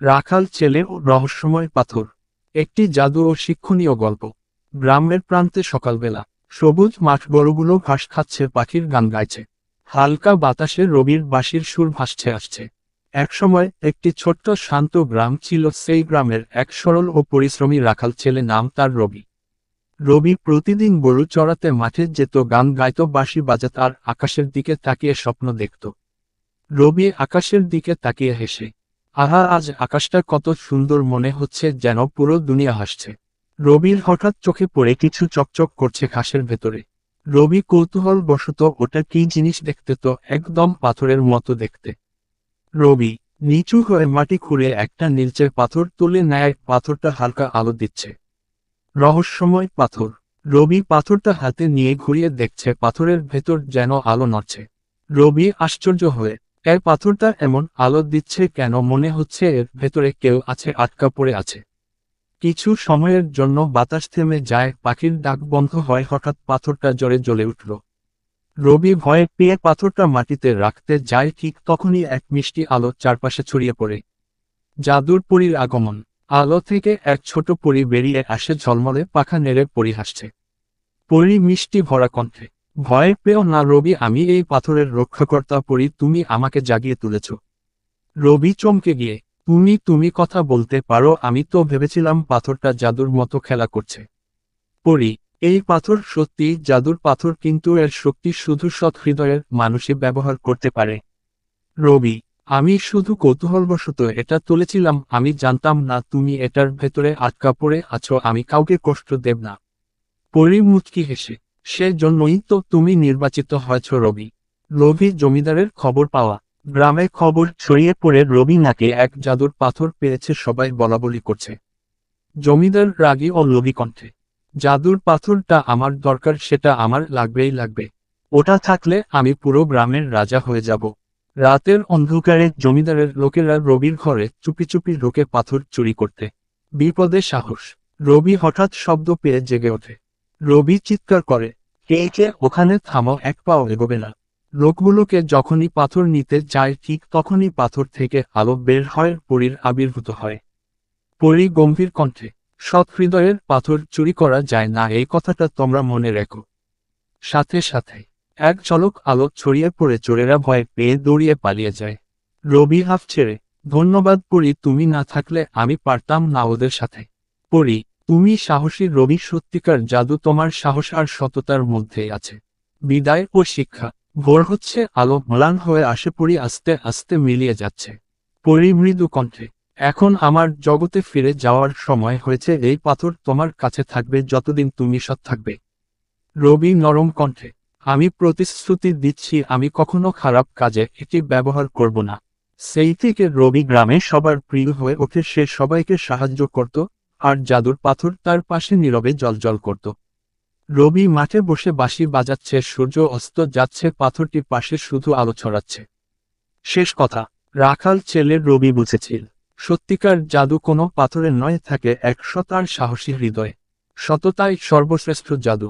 রাখাল ছেলে ও রহস্যময় পাথর। একটি জাদু ও শিক্ষণীয় গল্প। গ্রামের প্রান্তে সকালবেলা সবুজ মাঠ, বড়গুলো ঘাস খাচ্ছে, পাখির গান গাইছে। হালকা বাতাসে রবির বাঁশির সুর ভাসছে আসছে। একসময় একটি ছোট্ট শান্ত গ্রাম ছিল। সেই গ্রামের এক সরল ও পরিশ্রমী রাখাল ছেলে, নাম তার রবি। রবি প্রতিদিন গরু চড়াতে মাঠে যেত, গান গাইত, বাঁশি বাজাত আর আকাশের দিকে তাকিয়ে স্বপ্ন দেখত। রবি আকাশের দিকে তাকিয়ে হেসে, আহা, আজ আকাশটা কত সুন্দর, মনে হচ্ছে যেন পুরো দুনিয়া হাসছে। রবির হঠাৎ চোখে পড়ে কিছু চকচক করছে ঘাসের ভেতরে। রবি কৌতূহল বশত ওটা কি জিনিস দেখতে, তো একদম পাথরের মতো দেখতে। রবি নিচু হয়ে মাটি খুঁড়ে একটা নীলচে পাথর তুলে নেয়, পাথরটা হালকা আলো দিচ্ছে। রহস্যময় পাথর। রবি পাথরটা হাতে নিয়ে ঘুরিয়ে দেখছে, পাথরের ভেতর যেন আলো নড়ছে। রবি আশ্চর্য হয়ে, এই পাথরটা এমন আলো দিচ্ছে কেন? মনে হচ্ছে এর ভেতরে কেউ আছে, আটকা পড়ে আছে। কিছু সময়ের জন্য বাতাস থেমে যায়, পাখির ডাক বন্ধ হয়। হঠাৎ পাথরটা জোরে জ্বলে উঠল। রবি ভয়ে পেয়ে পাথরটা মাটিতে রাখতে যায়, ঠিক তখনই এক মিষ্টি আলো চারপাশে ছড়িয়ে পড়ে। জাদুর পরীর আগমন। আলো থেকে এক ছোট পরী বেরিয়ে আসে, ঝলমলে পাখা নেড়ে পরী হাসছে। পরী মিষ্টি ভরা কণ্ঠে, ভয় পেও না রবি, আমি এই পাথরের রক্ষাকর্তা পরী, তুমি আমাকে জাগিয়ে তুলেছ। রবি চমকে গিয়ে, তুমি কথা বলতে পারো? আমি তো ভেবেছিলাম পাথরটা জাদুর মতো খেলা করছে। পরী, এই পাথর সত্যিই জাদুর পাথর, কিন্তু এর শক্তি শুধু সৎ হৃদয়ের মানুষই ব্যবহার করতে পারে। রবি, আমি শুধু কৌতূহলবশত এটা তুলেছিলাম, আমি জানতাম না তুমি এটার ভেতরে আটকা পড়ে আছো। আমি কাউকে কষ্ট দেব না। পরী মুচকি হেসে, সে জন্যই তো তুমি নির্বাচিত হয়েছ রবি। লোভী জমিদারের খবর পাওয়া। গ্রামে খবর ছড়িয়ে পড়ে রবি নাকি এক জাদুর পাথর পেয়েছে, সবাই বলাবলি করছে। জমিদার রাগী ও লোভী কণ্ঠে, জাদুর পাথরটা আমার দরকার, সেটা আমার লাগবেই লাগবে। ওটা থাকলে আমি পুরো গ্রামের রাজা হয়ে যাব। রাতের অন্ধকারে জমিদারের লোকেরা রবির ঘরে চুপি চুপি ঢোকে পাথর চুরি করতে। বিপদে সাহস। রবি হঠাৎ শব্দ পেয়ে জেগে ওঠে। রবি চিৎকার করে, কে কে ওখানে? থামো, এক পাও এগোবে না। লোকগুলোকে যখনই পাথর নিতে যায়, ঠিক তখনই পাথর থেকে আলো বের হয়, পরীর আবির্ভূত হয়। পরী গম্ভীর কণ্ঠে, সৎ হৃদয়ের পাথর চুরি করা যায় না, এই কথাটা তোমরা মনে রেখো। সাথে সাথে এক ঝলক আলো ছড়িয়ে পড়ে চোরেরা ভয় পেয়ে দৌড়িয়ে পালিয়ে যায়। রবি হাফ ছেড়ে, ধন্যবাদ পরী, তুমি না থাকলে আমি পারতাম না ওদের সাথে। পরী, তুমি সাহসী রবি, সত্যিকার জাদু তোমার সাহস আর সততার মধ্যেই আছে। বিদায় ও শিক্ষা। ভোর হচ্ছে, আলো ম্লান হয়ে আসে, পরী আস্তে আস্তে মিলিয়ে যাচ্ছে। পরী মৃদু কণ্ঠে, এখন আমার জগতে ফিরে যাওয়ার সময় হয়েছে, এই পাথর তোমার কাছে থাকবে যতদিন তুমি সৎ থাকবে। রবি নরম কণ্ঠে, আমি প্রতিশ্রুতি দিচ্ছি, আমি কখনো খারাপ কাজে এটি ব্যবহার করব না। সেই থেকে রবি গ্রামে সবার প্রিয় হয়ে ওঠে, সে সবাইকে সাহায্য করত, আর জাদুর পাথর তার পাশে নীরবে জ্বলজ্বল করত। রবি মাঠে বসে বাঁশি বাজাচ্ছে, সূর্য অস্ত যাচ্ছে, পাথরটি পাশে শুধু আলো ছড়াচ্ছে। শেষ কথা, রাখাল ছেলে রবি বুঝেছিল, সত্যিকার জাদু কোনো পাথরে নয়, থাকে এক সৎ আর সাহসী হৃদয়ে। সততাই সর্বশ্রেষ্ঠ জাদু।